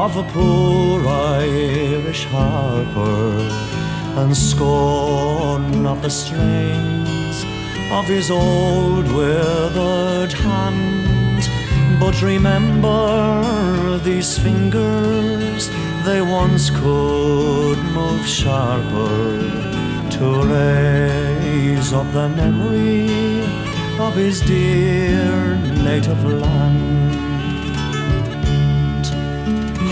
of a poor Irish harper, and scorn of the strings of his old withered hand. But remember these fingers, they once could move sharper, to raise up the memory of his dear native land.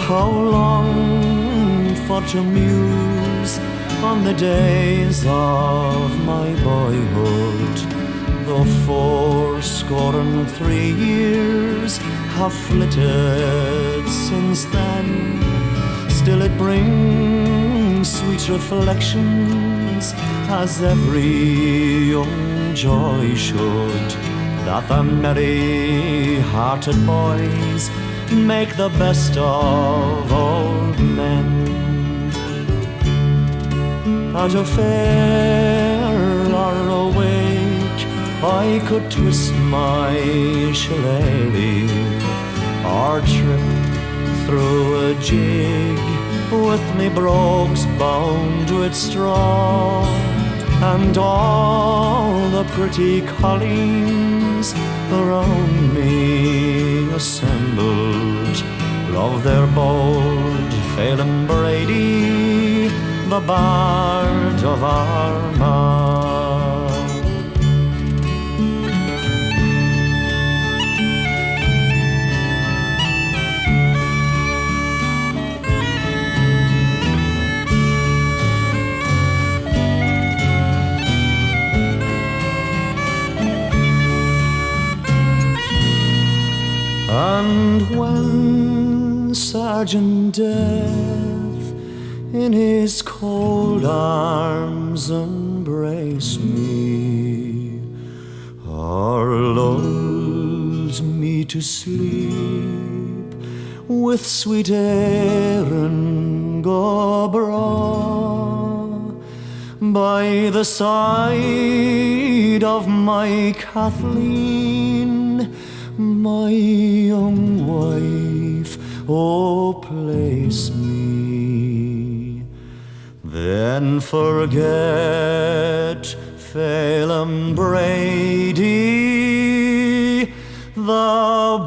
How long for to muse on the days of my boyhood, though 83 years have flitted since then. Still it brings sweet reflections, as every young joy should, that the merry-hearted boys make the best of old men. At a fair or a wake, I could twist my shillelagh, or trip through a jig with me brogues bound with straw, and all the pretty colleens around me assembled love their bold Phelim Brady, the Bard of Armagh. And when Sergeant Death in his cold arms embraced me, or lulled me to sleep with sweet Erin go Bragh, by the side of my Kathleen, my young wife, oh place me. Then forget Phelim Brady, the